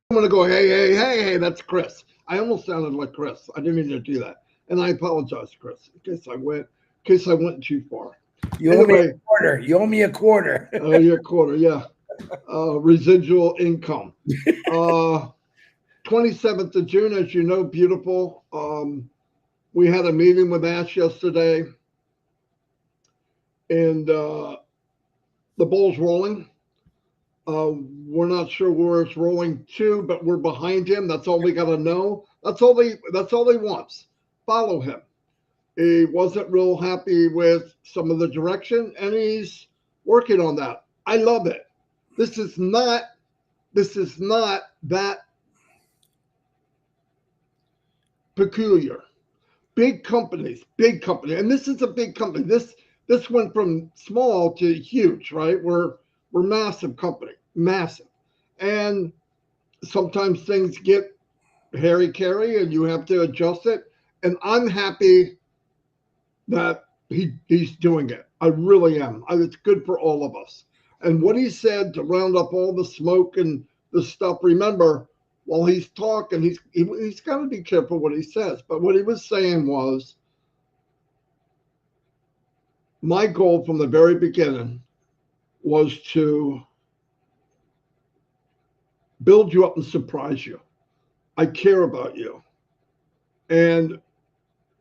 want to go, hey, that's Chris. I almost sounded like Chris. I didn't mean to do that. And I apologize, Chris, in case I went too far. You owe me a quarter. You owe me a quarter. Your quarter, yeah. Residual income. 27th of June, as you know, beautiful. We had a meeting with Ash yesterday, and the ball's rolling. We're not sure where it's rolling to, but we're behind him. That's all we got to know. That's all he wants. Follow him. He wasn't real happy with some of the direction, and he's working on that. I love it. This is not that peculiar. Big companies, and this is a big company. This went from small to huge, right? We're massive company, massive, and sometimes things get hairy, and you have to adjust it. And I'm happy that he's doing it. I really am. It's good for all of us. And what he said to round up all the smoke and the stuff. Remember, while he's talking, he's got to be careful what he says. But what he was saying was, my goal from the very beginning was to build you up and surprise you. I care about you. And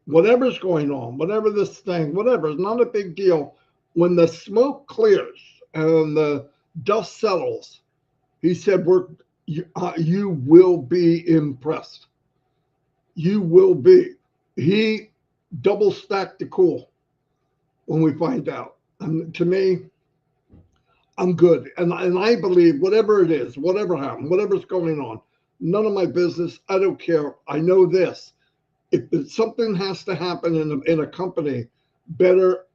whatever's going on, whatever this thing, whatever, it's not a big deal. When the smoke clears and the dust settles, he said, you will be impressed. You will be. He double stacked the cool when we find out. And to me, I'm good. And I believe whatever it is, whatever happened, whatever's going on, none of my business. I don't care. I know this. If something has to happen in a company, better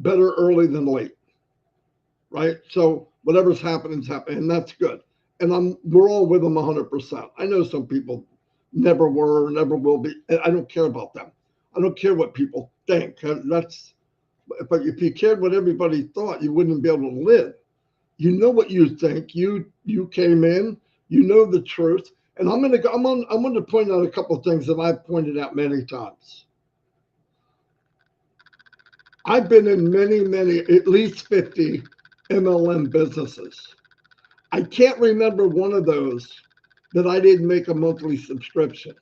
early than late, right? So whatever's happening is happening, and that's good. And we're all with them 100%. I know some people never were, never will be. I don't care about them. I don't care what people think. But if you cared what everybody thought, you wouldn't be able to live. You know what you think. You came in. You know the truth. And I'm going to point out a couple of things that I've pointed out many times. I've been in many, at least 50 MLM businesses. I can't remember one of those that I didn't make a monthly subscription.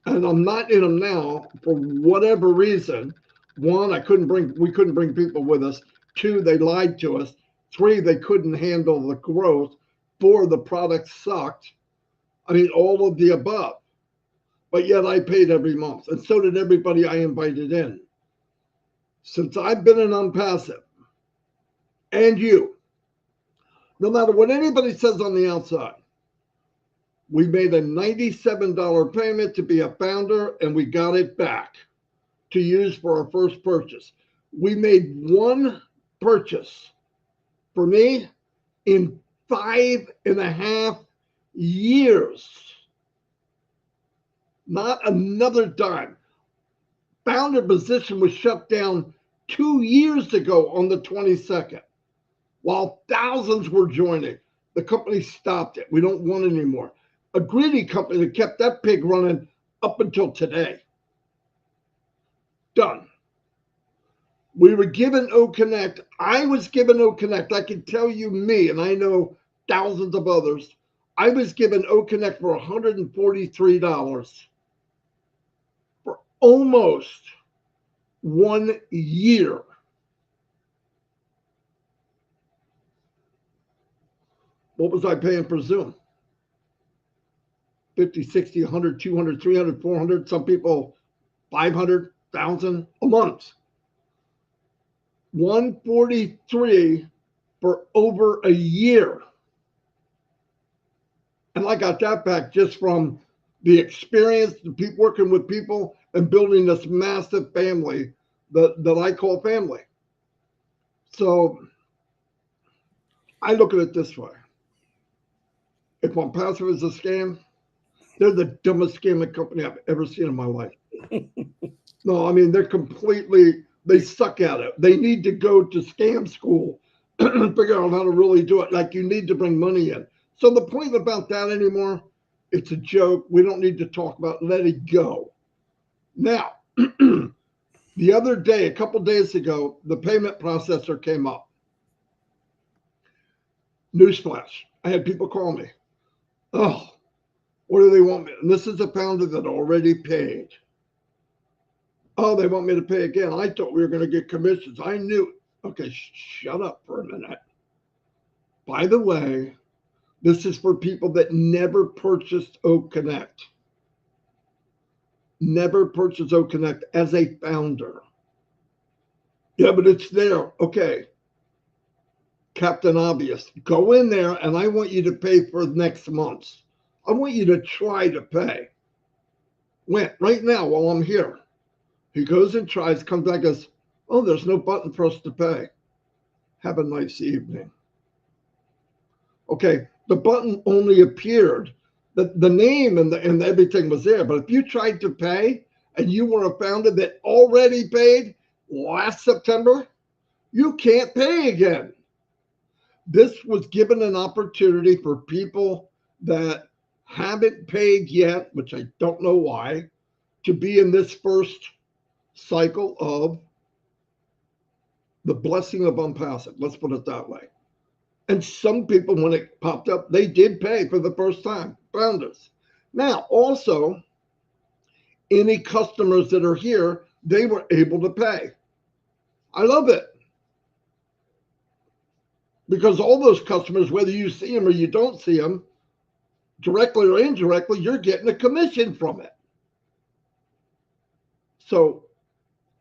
And I'm not in them now for whatever reason. One, we couldn't bring people with us. Two, they lied to us. Three, they couldn't handle the growth. Four, the product sucked. I mean, all of the above. But yet I paid every month. And so did everybody I invited in. Since I've been in Onpassive, and you, no matter what anybody says on the outside, we made a $97 payment to be a founder, and we got it back to use for our first purchase. We made one purchase for me in 5.5 years. Not another dime. Founder position was shut down 2 years ago on the 22nd. While thousands were joining, the company stopped it. We don't want it anymore. A greedy company that kept that pig running up until today. Done. We were given O-Connect. I was given O-Connect. I can tell you me, and I know thousands of others. I was given O-Connect for $143 for almost 1 year. What was I paying for Zoom? 50, 60, 100, 200, 300, 400, some people 500,000 a month. 143 for over a year. And I got that back just from the experience, the people working with people and building this massive family that I call family. So I look at it this way. If Onpassive is a scam, they're the dumbest scamming company I've ever seen in my life. No, I mean, they suck at it. They need to go to scam school and figure out how to really do it. Like, you need to bring money in. So the point about that anymore, it's a joke. We don't need to talk about it. Let it go. Now, the other day, a couple days ago, the payment processor came up. Newsflash. I had people call me. Oh, what do they want me? And this is a founder that already paid. Oh, they want me to pay again. I thought we were going to get commissions. I knew. Okay, shut up for a minute. By the way, this is for people that never purchased Oak Connect. Never purchased Oak Connect as a founder. Yeah, but it's there. Okay. Captain Obvious. Go in there and I want you to pay for next month's. I want you to try to pay. Went right now while I'm here. He goes and tries, comes back and goes, oh, there's no button for us to pay. Have a nice evening. Okay, the button only appeared. The name and everything was there. But if you tried to pay and you were a founder that already paid last September, you can't pay again. This was given an opportunity for people that haven't paid yet, which I don't know why, to be in this first cycle of the blessing of Onpassive. Let's put it that way. And some people, when it popped up, they did pay for the first time, founders. Now, also, any customers that are here, they were able to pay. I love it. Because all those customers, whether you see them or you don't see them, directly or indirectly, you're getting a commission from it. So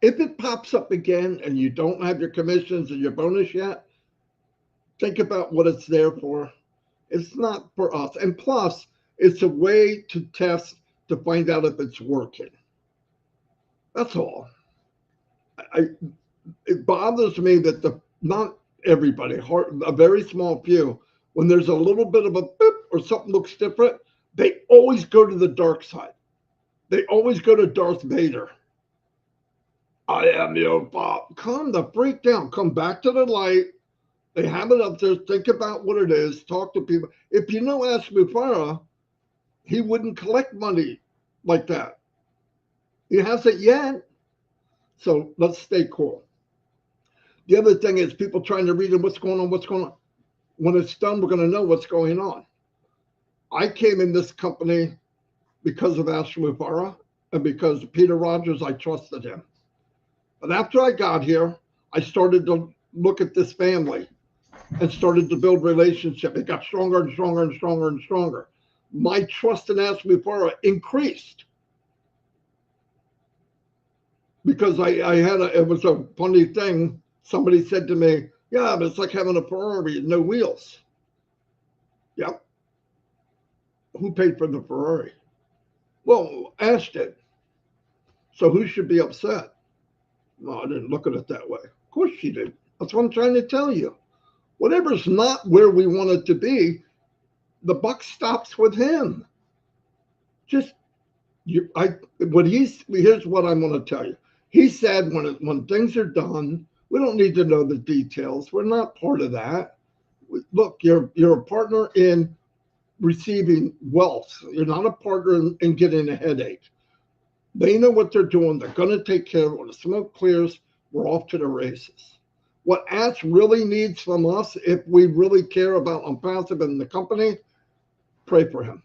if it pops up again and you don't have your commissions and your bonus yet, think about what it's there for. It's not for us. And plus, it's a way to test to find out if it's working. That's all. It bothers me that not everybody, a very small few, when there's a little bit of a boop or something looks different, they always go to the dark side. They always go to Darth Vader. I am your Bob. Calm the freak down. Come back to the light. They have it up there. Think about what it is. Talk to people. If you know ask Mufareh, he wouldn't collect money like that. He hasn't yet. So let's stay cool. The other thing is people trying to read what's going on, what's going on. When it's done, we're going to know what's going on. I came in this company because of Mufareh and because Peter Rogers, I trusted him. But after I got here, I started to look at this family and started to build relationship. It got stronger and stronger and stronger and stronger. My trust in Mufareh increased because it was a funny thing. Somebody said to me, yeah, but it's like having a Ferrari and no wheels. Yep. Who paid for the Ferrari? Well, Ash did. So who should be upset? No, I didn't look at it that way. Of course she did. That's what I'm trying to tell you. Whatever's not where we want it to be, the buck stops with him. Just here's what I'm going to tell you. He said when things are done, we don't need to know the details. We're not part of that. Look, you're a partner in receiving wealth. You're not a partner in getting a headache. They know what they're doing. They're going to take care of it. When the smoke clears, we're off to the races. What Ash really needs from us, if we really care about Onpassive and the company, pray for him.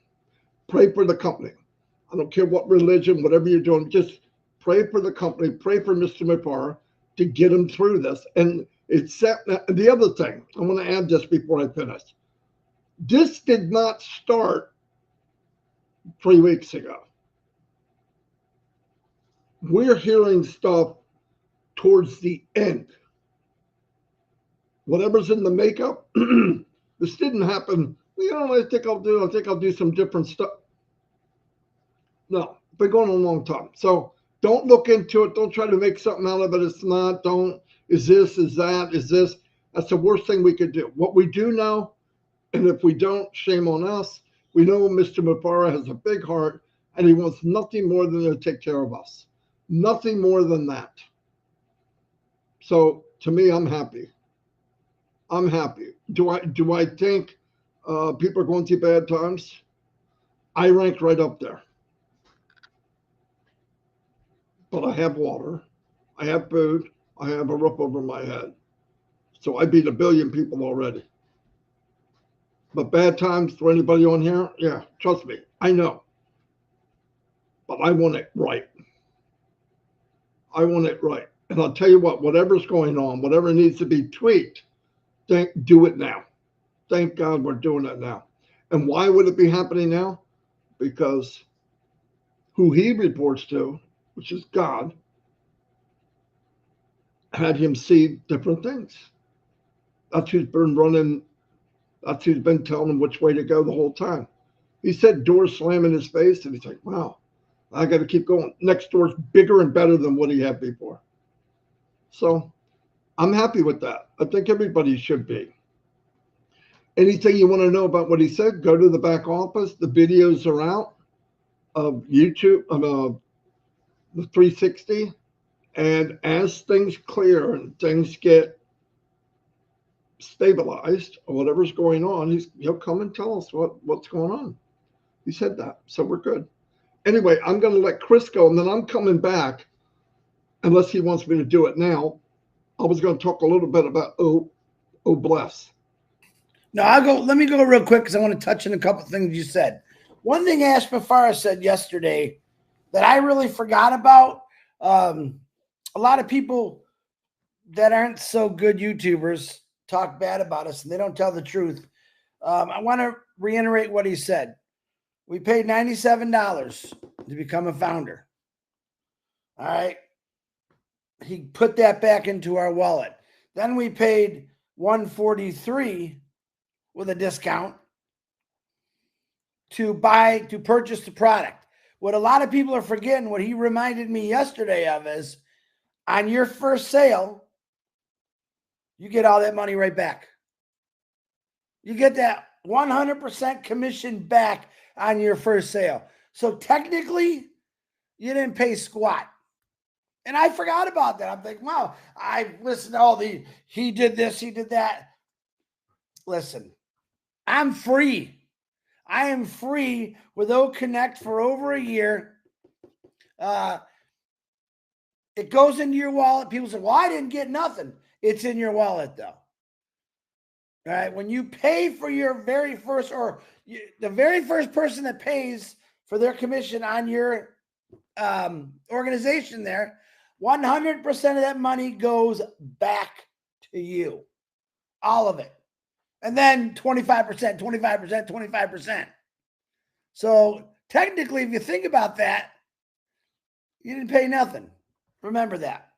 Pray for the company. I don't care what religion, whatever you're doing, just pray for the company, pray for Mr. Mufareh to get him through this. And the other thing, I want to add this before I finish. This did not start 3 weeks ago. We're hearing stuff towards the end. Whatever's in the makeup, this didn't happen. I think I'll do some different stuff. No, been going on a long time. So don't look into it. Don't try to make something out of it. It's not. Is this, is that, is this? That's the worst thing we could do. What we do know, and if we don't, shame on us. We know Mr. Mufareh has a big heart and he wants nothing more than to take care of us. Nothing more than that. So to me, I'm happy. I'm happy. Do I think people are going through bad times, I rank right up there. But I have water, I have food, I have a roof over my head. So I beat 1 billion people already. But bad times for anybody on here, yeah, trust me, I know. But I want it right. I want it right. And I'll tell you what, whatever's going on, whatever needs to be tweaked, do it now. Thank God we're doing it now. And why would it be happening now? Because who he reports to, which is God, had him see different things. That's who's been running, that's who's been telling him which way to go the whole time. He said doors slam in his face, and he's like, wow, I got to keep going. Next door's bigger and better than what he had before. So I'm happy with that. I think everybody should be. Anything you want to know about what he said, go to the back office. The videos are out of YouTube, of the 360. And as things clear and things get stabilized or whatever's going on, he'll come and tell us what's going on. He said that, so we're good. Anyway, I'm going to let Chris go, and then I'm coming back, unless he wants me to do it now. I was going to talk a little bit about OBLESS. No, I'll go. Let me go real quick because I want to touch on a couple of things you said. One thing Ash Mufareh said yesterday that I really forgot about. A lot of people that aren't so good YouTubers talk bad about us and they don't tell the truth. I want to reiterate what he said. We paid $97 to become a founder. All right. He put that back into our wallet. Then we paid $143 with a discount to purchase the product. What a lot of people are forgetting, what he reminded me yesterday of, is on your first sale, you get all that money right back. You get that 100% commission back on your first sale. So technically, you didn't pay squat. And I forgot about that. I'm thinking, wow, I listened to all he did this, he did that. Listen, I'm free. I am free with OConnect for over a year. It goes into your wallet. People say, well, I didn't get nothing. It's in your wallet, though. All right. When you pay for your very first, the very first person that pays for their commission on your organization there, 100% of that money goes back to you. All of it. And then 25%, 25%, 25%. So technically, if you think about that, you didn't pay nothing. Remember that.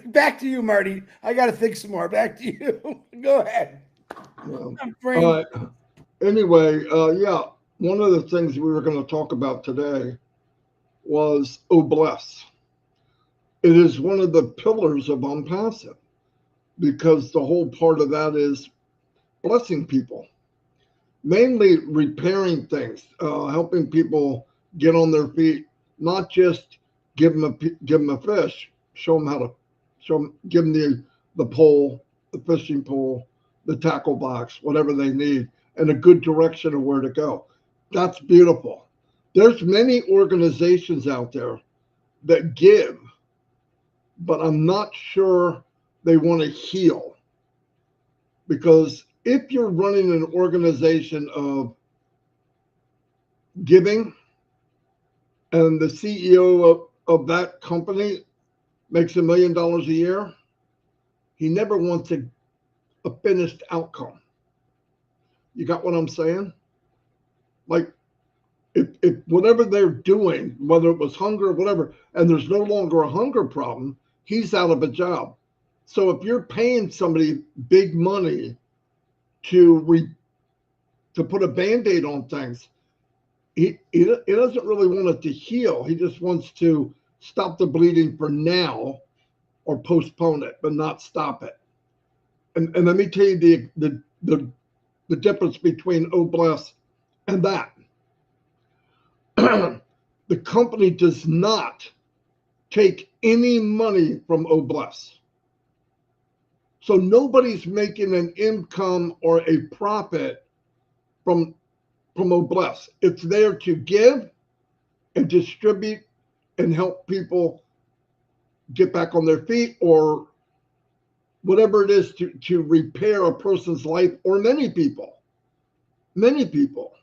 Back to you, Marty. I got to think some more. Back to you. Go ahead. Anyway, yeah, one of the things we were going to talk about today was OBLESS. It is one of the pillars of Onpassive, because the whole part of that is blessing people, mainly repairing things, helping people get on their feet, not just give them a fish, show them give them the pole, the fishing pole, the tackle box, whatever they need, and a good direction of where to go. That's beautiful. There's many organizations out there that give, but I'm not sure they want to heal. Because if you're running an organization of giving, and the CEO of that company makes $1 million a year, he never wants a finished outcome. You got what I'm saying? Like, if whatever they're doing, whether it was hunger or whatever, and there's no longer a hunger problem, he's out of a job. So if you're paying somebody big money to put a Band-Aid on things, he doesn't really want it to heal. He just wants to stop the bleeding for now, or postpone it, but not stop it. And let me tell you the difference between OBLESS and that. The company does not take any money from OBLESS. So nobody's making an income or a profit from OBLESS. It's there to give and distribute and help people get back on their feet, or whatever it is to repair a person's life, or many people. Many people.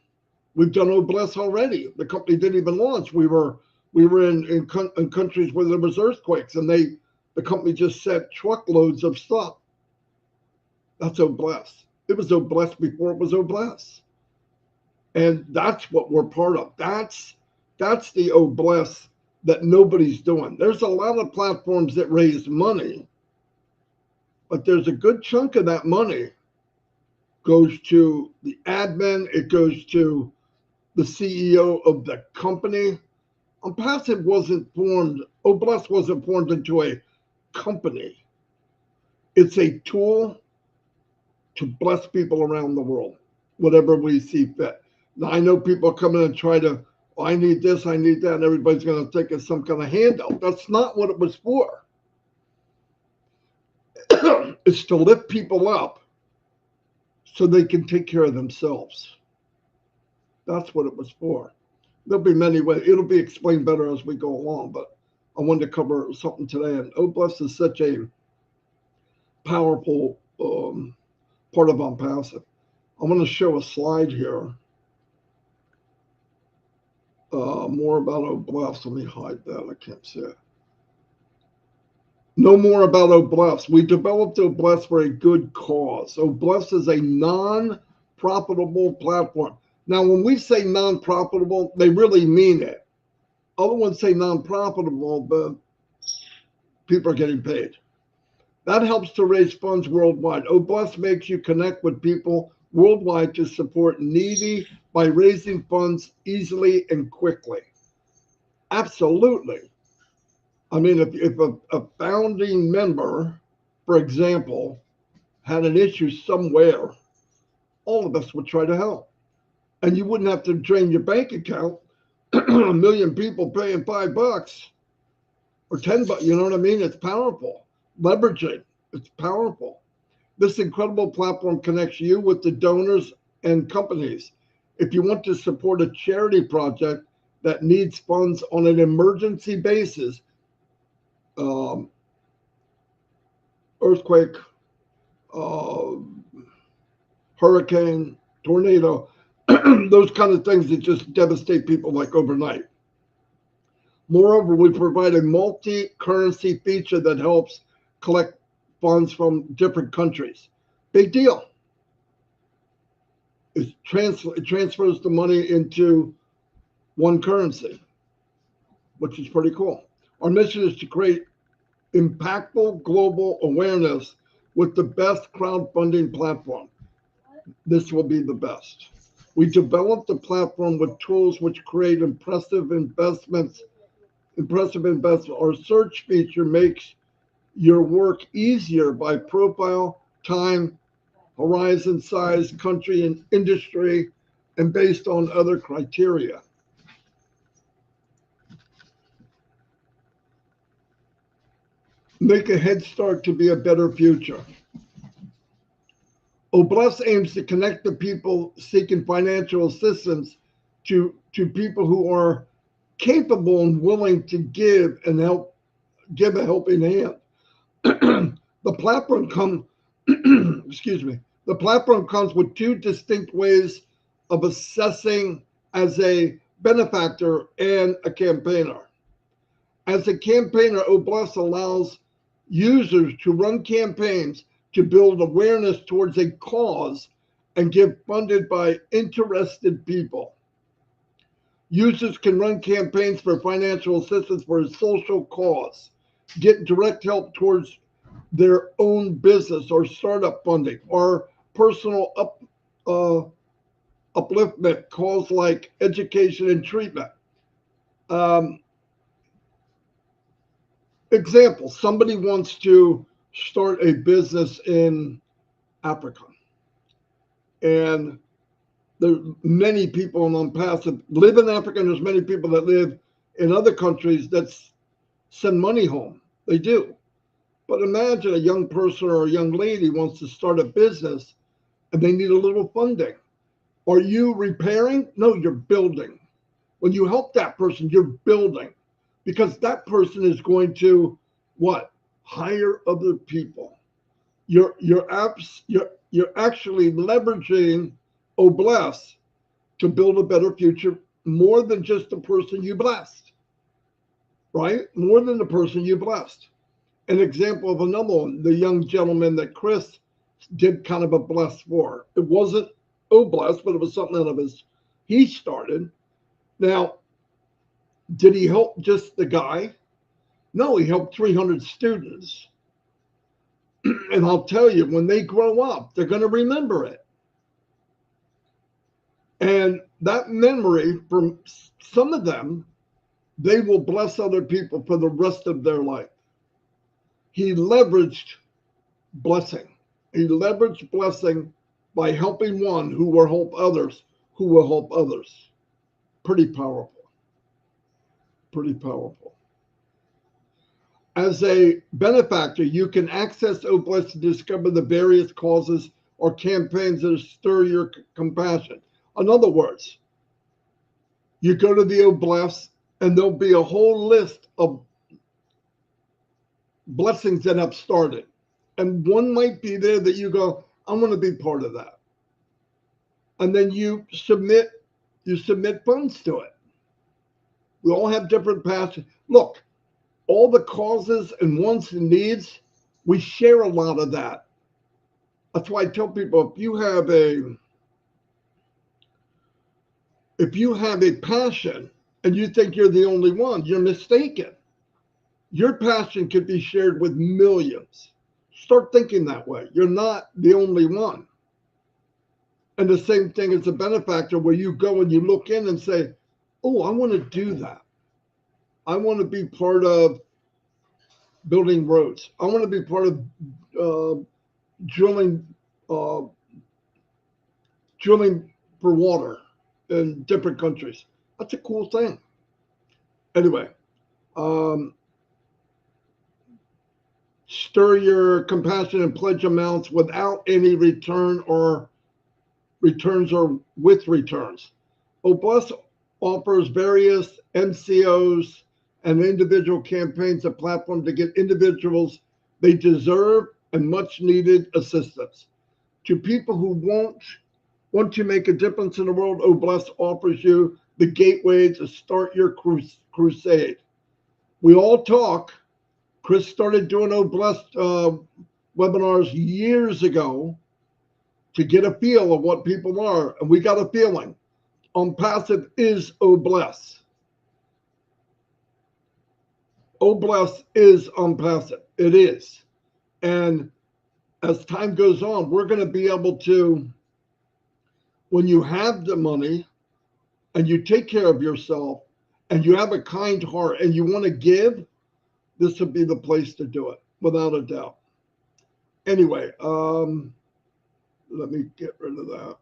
We've done OBLESS already. The company didn't even launch. We were in countries where there was earthquakes, and the company just sent truckloads of stuff. That's OBLESS. It was OBLESS before it was OBLESS. And that's what we're part of. That's the OBLESS that nobody's doing. There's a lot of platforms that raise money, but there's a good chunk of that money goes to the admin. It goes to the CEO of the company. Onpassive wasn't formed, OBLESS wasn't formed into a company. It's a tool to bless people around the world, whatever we see fit. Now, I know people come in and try to, oh, I need this, I need that, and everybody's going to think it's some kind of handout. That's not what it was for. It's to lift people up so they can take care of themselves. That's what it was for. There'll be many ways. It'll be explained better as we go along, but I wanted to cover something today. And OBLESS is such a powerful part of Onpassive. I'm going to show a slide here. More about OBLESS. Let me hide that. I can't see it. No more about OBLESS. We developed OBLESS for a good cause. OBLESS is a non-profitable platform. Now, when we say non-profitable, they really mean it. Other ones say non-profitable, but people are getting paid. That helps to raise funds worldwide. OBLESS makes you connect with people worldwide to support needy by raising funds easily and quickly. Absolutely. I mean, if a founding member, for example, had an issue somewhere, all of us would try to help. And you wouldn't have to drain your bank account. A million people paying $5 or $10, you know what I mean? It's powerful. Leveraging, it's powerful. This incredible platform connects you with the donors and companies. If you want to support a charity project that needs funds on an emergency basis, earthquake, hurricane, tornado, those kind of things that just devastate people like overnight. Moreover, we provide a multi-currency feature that helps collect funds from different countries. Big deal. It transfers the money into one currency, which is pretty cool. Our mission is to create impactful global awareness with the best crowdfunding platform. This will be the best. We developed the platform with tools which create impressive investments. Our search feature makes your work easier by profile, time, horizon, size, country, and industry, and based on other criteria. Make a head start to be a better future. OBLESS aims to connect the people seeking financial assistance to people who are capable and willing to give and give a helping hand. The platform comes with two distinct ways of assessing as a benefactor and a campaigner. As a campaigner, OBLESS allows users to run campaigns to build awareness towards a cause and get funded by interested people. Users can run campaigns for financial assistance for a social cause, get direct help towards their own business or startup funding, or personal upliftment, cause like education and treatment. Example, somebody wants to start a business in Africa. And there are many people on Onpassive live in Africa, and there's many people that live in other countries that send money home. They do. But imagine a young person or a young lady wants to start a business and they need a little funding. Are you repairing? No, you're building. When you help that person, you're building, because that person is going to what? Hire other people. You're actually leveraging OBLESS to build a better future, more than just the person you blessed, right? More than the person you blessed. An example of another one, the young gentleman that Chris did kind of a bless for. It wasn't OBLESS, but it was something out of he started. Now, did he help just the guy? No, he helped 300 students. And I'll tell you, when they grow up, they're going to remember it. And that memory, from some of them, they will bless other people for the rest of their life. He leveraged blessing. He leveraged blessing by helping one who will help others, who will help others. Pretty powerful. Pretty powerful. As a benefactor, you can access OBLESS to discover the various causes or campaigns that stir your compassion. In other words, you go to the OBLESS and there'll be a whole list of blessings that have started. And one might be there that you go, I want to be part of that. And then you submit funds to it. We all have different passions. Look, all the causes and wants and needs, we share a lot of that. That's why I tell people, if you have a passion and you think you're the only one, you're mistaken. Your passion could be shared with millions. Start thinking that way. You're not the only one. And the same thing as a benefactor, where you go and you look in and say, oh, I want to do that. I want to be part of building roads. I want to be part of drilling for water in different countries. That's a cool thing. Anyway, stir your compassion and pledge amounts without any returns or with returns. OBLESS offers various MCOs and individual campaigns a platform to get individuals they deserve and much needed assistance. To people who want to make a difference in the world, OBLESS offers you the gateway to start your crusade. We all talk. Chris started doing OBLESS webinars years ago to get a feel of what people are, and we got a feeling. Onpassive is OBLESS. OBLESS is Onpassive. It is. And as time goes on, we're going to be able to, when you have the money and you take care of yourself and you have a kind heart and you want to give, this would be the place to do it, without a doubt. Anyway, let me get rid of that.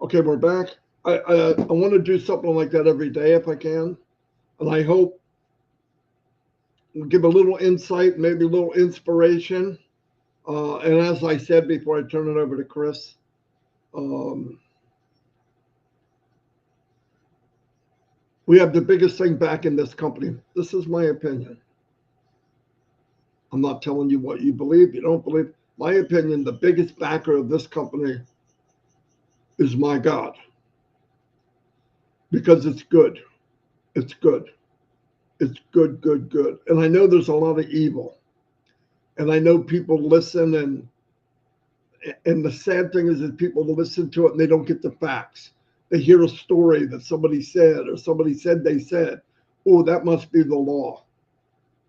Okay, we're back. I want to do something like that every day if I can. And I hope we'll give a little insight, maybe a little inspiration. And as I said before I turn it over to Chris, we have the biggest thing back in this company. This is my opinion. I'm not telling you what you believe, you don't believe. My opinion, the biggest backer of this company is my God. Because it's good. It's good. It's good, good, good. And I know there's a lot of evil. And I know people listen, and the sad thing is that people listen to it and they don't get the facts. They hear a story that somebody said, or somebody said they said, oh, that must be the law.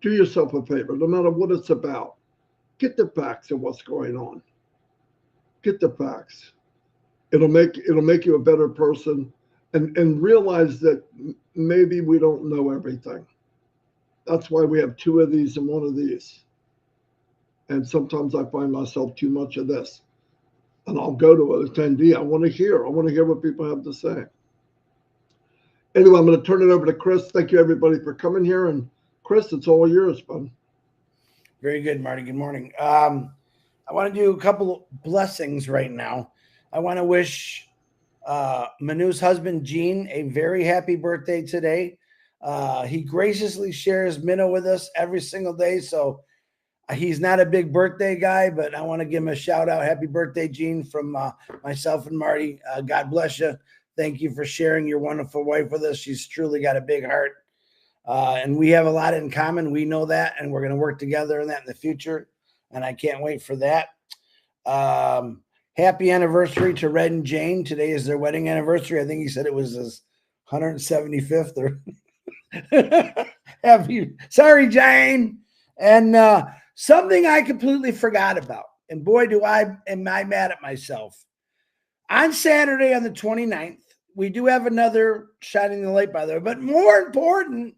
Do yourself a favor, no matter what it's about. Get the facts of what's going on. Get the facts. It'll make you a better person, and realize that maybe we don't know everything. That's why we have two of these and one of these. And sometimes I find myself too much of this. And I'll go to an attendee. I want to hear what people have to say. Anyway, I'm going to turn it over to Chris. Thank you, everybody, for coming here. And Chris, it's all yours, bud. Very good, Marty. Good morning. I want to do a couple of blessings right now. I want to wish Manu's husband, Gene, a very happy birthday today. He graciously shares Minnow with us every single day. So he's not a big birthday guy, but I want to give him a shout out. Happy birthday, Gene, from myself and Marty. God bless you. Thank you for sharing your wonderful wife with us. She's truly got a big heart. And we have a lot in common. We know that, and we're going to work together on that in the future. And I can't wait for that. Happy anniversary to Red and Jane. Today is their wedding anniversary. I think he said it was his 175th or happy. Sorry, Jane. And something I completely forgot about. And boy, am I mad at myself. On Saturday on the 29th, we do have another Shining the Light, by the way. But more important,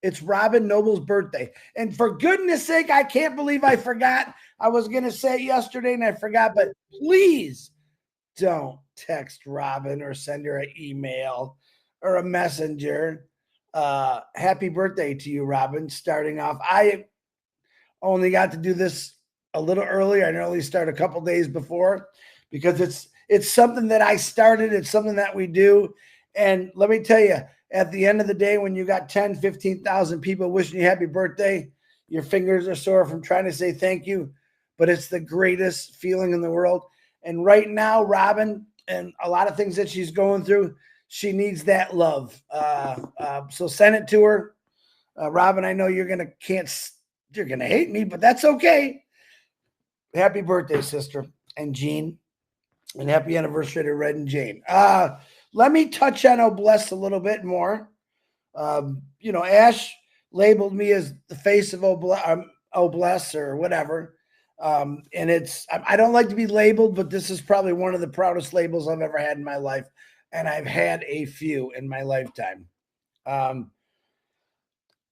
it's Robin Noble's birthday. And for goodness sake, I can't believe I forgot. I was going to say it yesterday and I forgot. But please don't text Robin or send her an email or a messenger. Happy birthday to you, Robin. Starting off, I only got to do this a little earlier. I normally start a couple days before because it's something that I started. It's something that we do. And let me tell you, at the end of the day, when you got 10, 15,000 people wishing you happy birthday, your fingers are sore from trying to say thank you, but it's the greatest feeling in the world. And right now, Robin, and a lot of things that she's going through, she needs that love. So send it to her. Robin, I know you're going to hate me, but that's okay. Happy birthday, sister and Jean, and happy anniversary to Red and Jane. Let me touch on OBLESS a little bit more. Ash labeled me as the face of OBLESS or whatever. And I don't like to be labeled, but this is probably one of the proudest labels I've ever had in my life. And I've had a few in my lifetime. On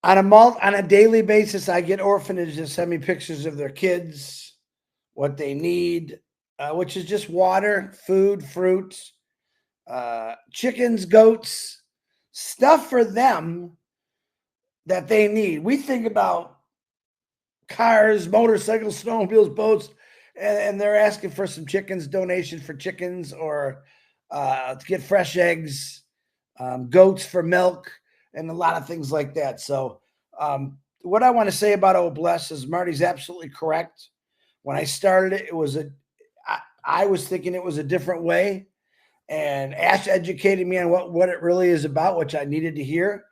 a daily basis, I get orphanages send me pictures of their kids, what they need, which is just water, food, fruits, chickens, goats, stuff for them that they need. We think about cars, motorcycles, snowmobiles, boats, and they're asking for some chickens, donation for chickens, or to get fresh eggs, goats for milk, and a lot of things like that. So what I want to say about OBLESS is Marty's absolutely correct. When I started it, I was thinking it was a different way. And Ash educated me on what it really is about, which I needed to hear.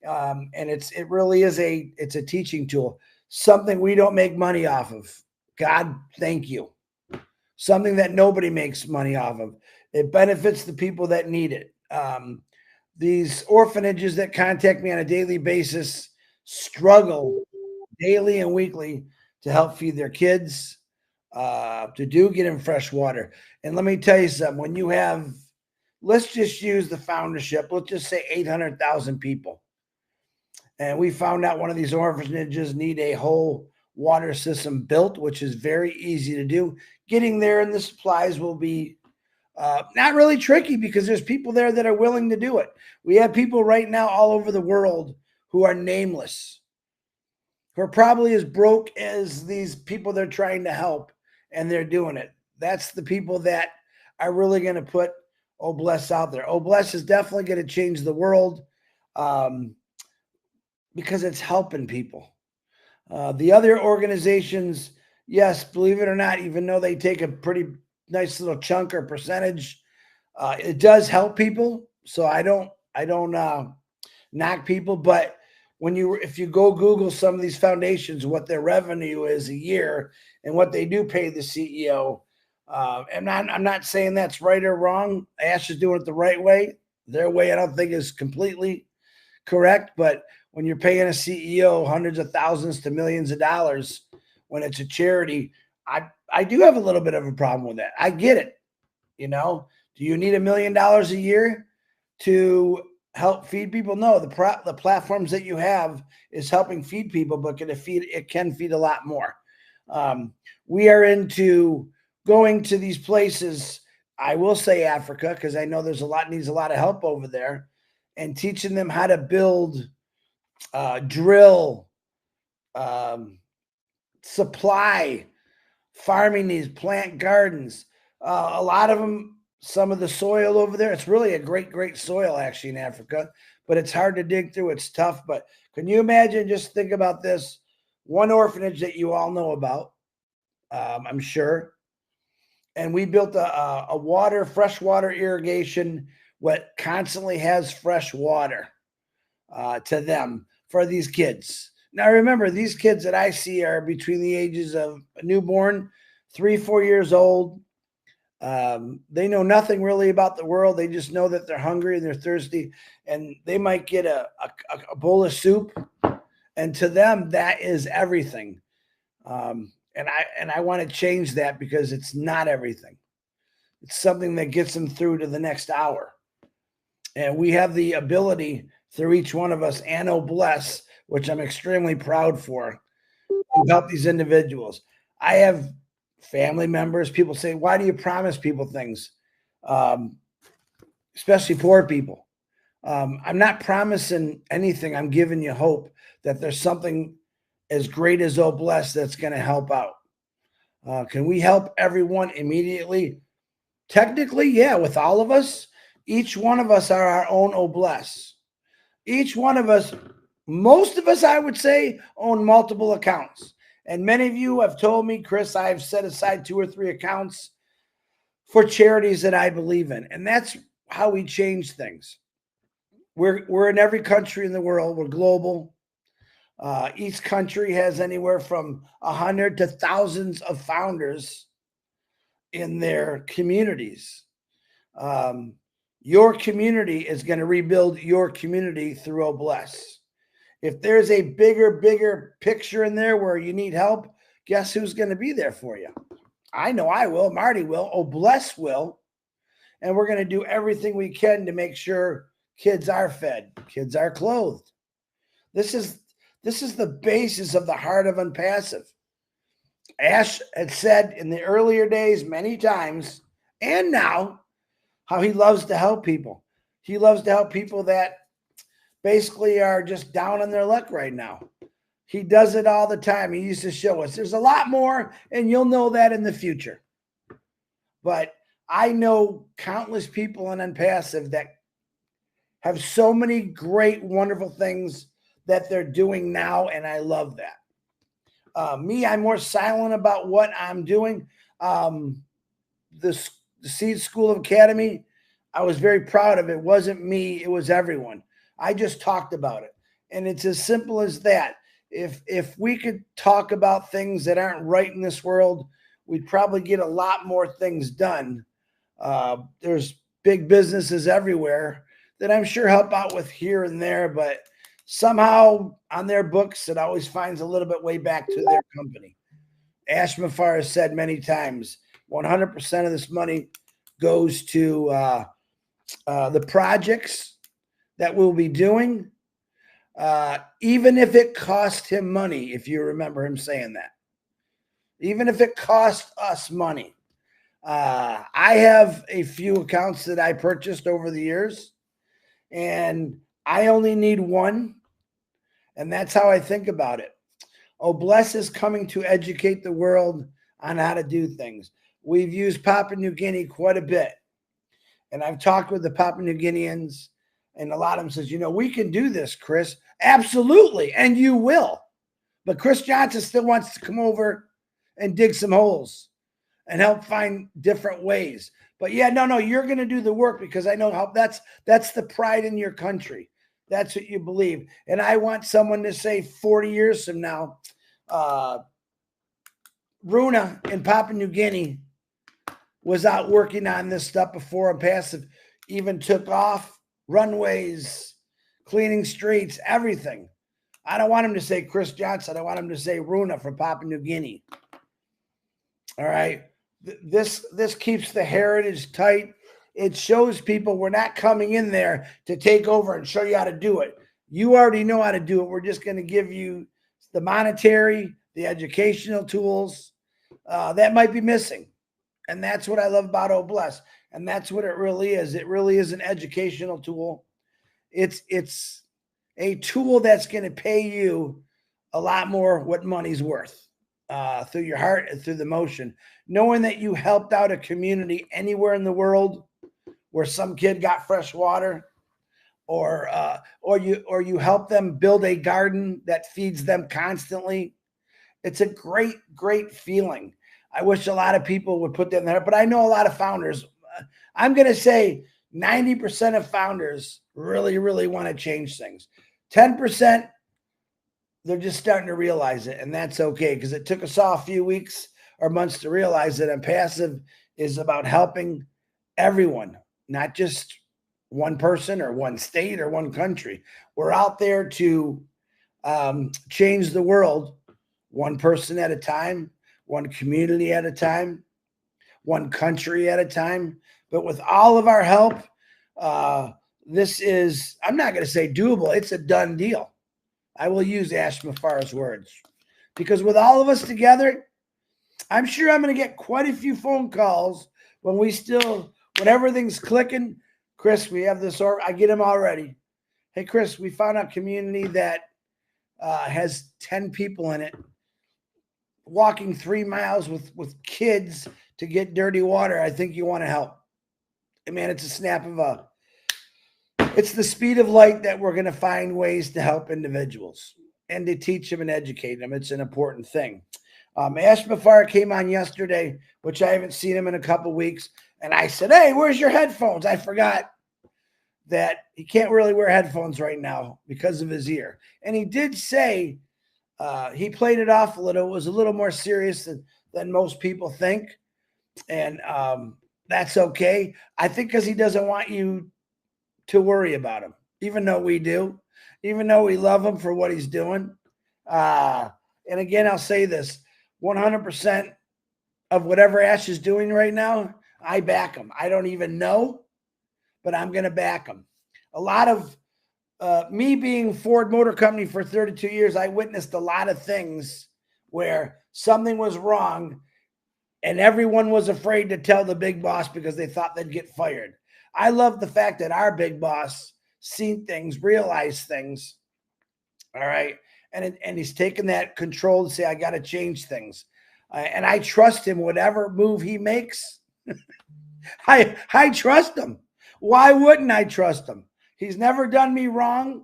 And it really is it's a teaching tool, something we don't make money off of. God, thank you. Something that nobody makes money off of. It benefits the people that need it. These orphanages that contact me on a daily basis struggle daily and weekly to help feed their kids, to get them fresh water. And let me tell you something, when you have, let's just use the foundership, let's just say 800,000 people. And we found out one of these orphanages need a whole water system built, which is very easy to do. Getting there and the supplies will be not really tricky because there's people there that are willing to do it. We have people right now all over the world who are nameless, who are probably as broke as these people they're trying to help, and they're doing it. That's the people that are really going to put OBLESS out there. OBLESS is definitely going to change the world because it's helping people. The other organizations, yes, believe it or not, even though they take a pretty nice little chunk or percentage, it does help people. So I don't knock people, but if you go Google some of these foundations, what their revenue is a year and what they do pay the CEO, and I'm not saying that's right or wrong. Ash is doing it the right way. Their way, I don't think is completely correct, but when you're paying a CEO hundreds of thousands to millions of dollars when it's a charity, I do have a little bit of a problem with that. I get it. Do you need $1 million a year to help feed people? No, the platforms that you have is helping feed people, but it can feed a lot more. We are into going to these places. I will say Africa, because I know needs a lot of help over there. and teaching them how to build, drill, supply, farming these plant gardens. A lot of them, some of the soil over there, it's really a great soil actually in Africa, but it's hard to dig through. It's tough. But can you imagine, just think about this, one orphanage that you all know about, I'm sure. And we built a freshwater irrigation, what constantly has fresh water to them for these kids. Now, remember, these kids that I see are between the ages of a newborn, 3, 4 years old. They know nothing really about the world. They just know that they're hungry and they're thirsty, and they might get a bowl of soup. And to them, that is everything. And I want to change that, because it's not everything. It's something that gets them through to the next hour. And we have the ability through each one of us, and OBLESS, which I'm extremely proud for, to help these individuals. I have family members. People say, why do you promise people things? Especially poor people. I'm not promising anything. I'm giving you hope that there's something as great as OBLESS that's going to help out. Can we help everyone immediately? Technically, yeah, with all of us. Each one of us are our own OBLESS. Each one of us, most of us, I would say, own multiple accounts. And many of you have told me, Chris, I've set aside 2 or 3 accounts for charities that I believe in. And that's how we change things. We're in every country in the world. We're global. Each country has anywhere from 100 to thousands of founders in their communities. Your community is going to rebuild your community through OBLESS. If there's a bigger picture in there where you need help, guess who's going to be there for you? I know I will. Marty will. OBLESS will. And we're going to do everything we can to make sure kids are fed, kids are clothed. This is the basis of the heart of Onpassive. Ash had said in the earlier days many times, and now, how he loves to help people. He loves to help people that basically are just down on their luck right now. He does it all the time. He used to show us there's a lot more, and you'll know that in the future. But I know countless people in Onpassive that have so many great, wonderful things that they're doing now, and I love that. Me, I'm more silent about what I'm doing. The Seed School of Academy, I was very proud of it. It wasn't me, it was everyone. I just talked about it. And it's as simple as that. If we could talk about things that aren't right in this world, we'd probably get a lot more things done. There's big businesses everywhere that I'm sure help out with here and there, but somehow on their books, it always finds a little bit way back to their company. Ash Mufareh said many times, 100% of this money goes to the projects that we'll be doing, even if it cost him money, if you remember him saying that. Even if it cost us money. I have a few accounts that I purchased over the years, and I only need one, and that's how I think about it. OBLESS is coming to educate the world on how to do things. We've used Papua New Guinea quite a bit, and I've talked with the Papua New Guineans, and a lot of them says, you know, we can do this, Chris. Absolutely, and you will. But Chris Johnson still wants to come over and dig some holes and help find different ways. But yeah, no, you're going to do the work, because I know how that's the pride in your country. That's what you believe. And I want someone to say 40 years from now, Runa in Papua New Guinea was out working on this stuff before Onpassive even took off. Runways, cleaning streets, everything. I don't want him to say Chris Johnson. I want him to say Runa from Papua New Guinea. All right. This keeps the heritage tight. It shows people we're not coming in there to take over and show you how to do it. You already know how to do it. We're just going to give you the monetary, the educational tools that might be missing. And that's what I love about OBLESS. And that's what it really is. It really is an educational tool. it's a tool that's going to pay you a lot more what money's worth, through your heart and through the motion, knowing that you helped out a community anywhere in the world where some kid got fresh water, or you help them build a garden that feeds them constantly. It's a great feeling. I wish a lot of people would put that in there, but I know a lot of founders. I'm going to say 90% of founders really want to change things. 10%, they're just starting to realize it, and that's okay, because it took us all a few weeks or months to realize that Onpassive is about helping everyone, not just one person or one state or one country. We're out there to change the world one person at a time, one community at a time, one country at a time. But with all of our help, this is, I'm not going to say doable, it's a done deal. I will use Ash Mufareh's words, because with all of us together, I'm sure I'm going to get quite a few phone calls when everything's clicking. Chris, we have this, or I get them already. Hey, Chris, we found a community that has 10 people in it, walking 3 miles with kids to get dirty water. I think you want to help. And man, it's a snap of it's the speed of light that we're going to find ways to help individuals and to teach them and educate them. It's an important thing. Ash Mufareh came on yesterday, which I haven't seen him in a couple of weeks. And I said, hey, where's your headphones? I forgot that he can't really wear headphones right now because of his ear. And he did say, he played it off a little. It was a little more serious than most people think. And that's okay. I think because he doesn't want you to worry about him, even though we do, even though we love him for what he's doing. And again, I'll say this, 100% of whatever Ash is doing right now, I back him. I don't even know, but I'm going to back him. A lot of me being Ford Motor Company for 32 years, I witnessed a lot of things where something was wrong and everyone was afraid to tell the big boss because they thought they'd get fired. I love the fact that our big boss seen things, realized things, all right? And he's taken that control to say, I got to change things. And I trust him, whatever move he makes. I trust him. Why wouldn't I trust him? He's never done me wrong.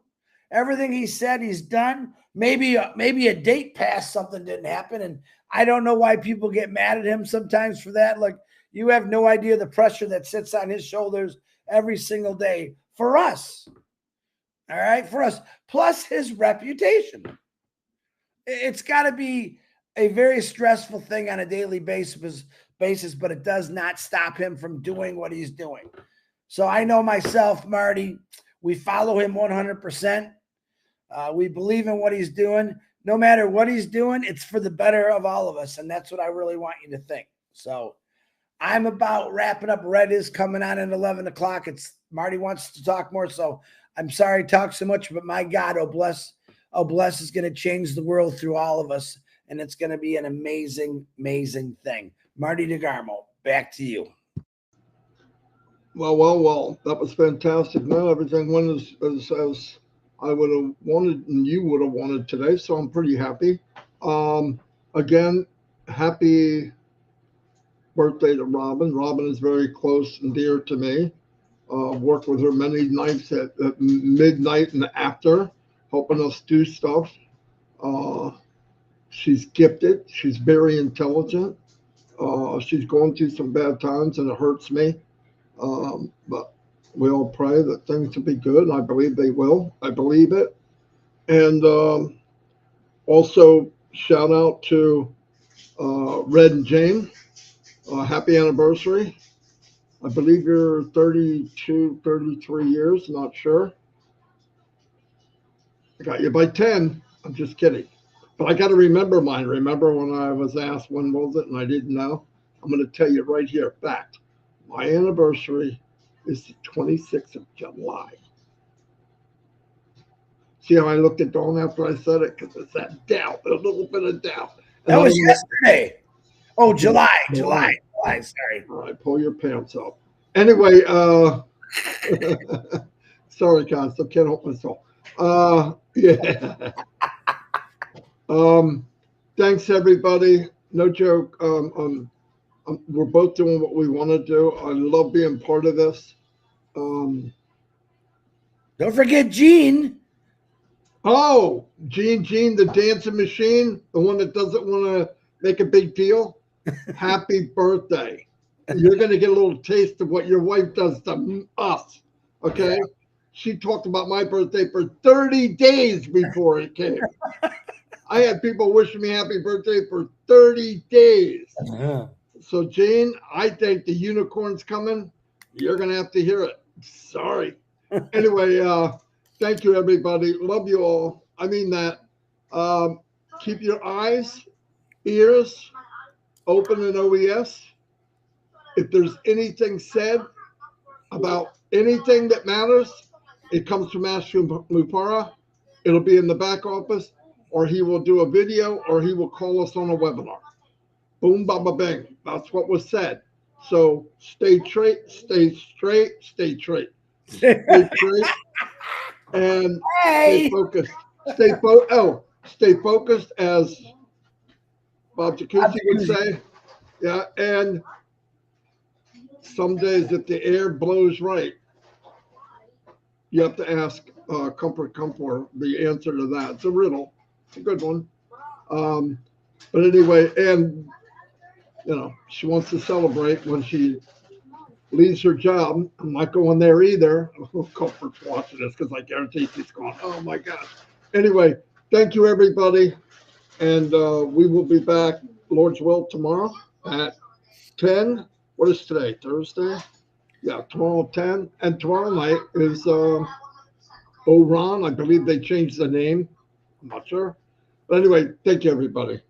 Everything he said, he's done. Maybe a date passed, something didn't happen. And I don't know why people get mad at him sometimes for that. Like, you have no idea the pressure that sits on his shoulders every single day for us. All right, for us. Plus his reputation. It's got to be a very stressful thing on a daily basis, but it does not stop him from doing what he's doing. So I know myself, Marty, we follow him 100%. We believe in what he's doing. No matter what he's doing, it's for the better of all of us. And that's what I really want you to think. So I'm about wrapping up. Red is coming on at 11 o'clock. Marty wants to talk more. So I'm sorry to talk so much, but my God, OBLESS is going to change the world through all of us. And it's going to be an amazing, amazing thing. Marty DeGarmo, back to you. Well. That was fantastic. Now everything went as I would have wanted and you would have wanted today. So I'm pretty happy. Again, happy birthday to Robin. Robin is very close and dear to me. Worked with her many nights at midnight and after, helping us do stuff. She's gifted. She's very intelligent. She's going through some bad times and it hurts me. But we all pray that things will be good. I believe they will. I believe it. And also shout out to Red and Jane. Happy anniversary. I believe you're 32, 33 years, not sure. I got you by 10. I'm just kidding. But I got to remember mine. Remember when I was asked when was it and I didn't know? I'm going to tell you right here. Fact. My anniversary is the 26th of July. See how I looked at Dawn after I said it? Because it's that doubt, a little bit of doubt. And that was yesterday. Oh, July. Sorry. All right, pull your pants up. Anyway, Sorry, guys, I can't help myself. Yeah. Thanks, everybody. No joke. We're both doing what we want to do. I love being part of this. Don't forget Gene. Oh, Gene, the dancing machine, the one that doesn't want to make a big deal. Happy birthday. You're going to get a little taste of what your wife does to us. Okay. Yeah. She talked about my birthday for 30 days before it came. I had people wishing me happy birthday for 30 days. So, Jane, I think the unicorn's coming. You're going to have to hear it. Sorry. Anyway, thank you, everybody. Love you all. I mean that. Keep your eyes, ears open in OES. If there's anything said about anything that matters, it comes from Master Mufareh. It'll be in the back office, or he will do a video, or he will call us on a webinar. Boom, baba, bang. That's what was said. So stay straight, stay straight, stay straight. Stay straight. And stay focused. Stay focused, as Bob Jacuzzi would say. Yeah, and some days if the air blows right, you have to ask Comfort the answer to that. It's a riddle. It's a good one. But anyway, and you know, she wants to celebrate when she leaves her job. I'm not going there either. Comfort's watching this because I guarantee she's going, oh my gosh. Anyway, thank you, everybody. And we will be back, Lord's will, tomorrow at 10. What is today? Thursday? Yeah, tomorrow at 10. And tomorrow night is Oran. I believe they changed the name. I'm not sure. But anyway, thank you, everybody.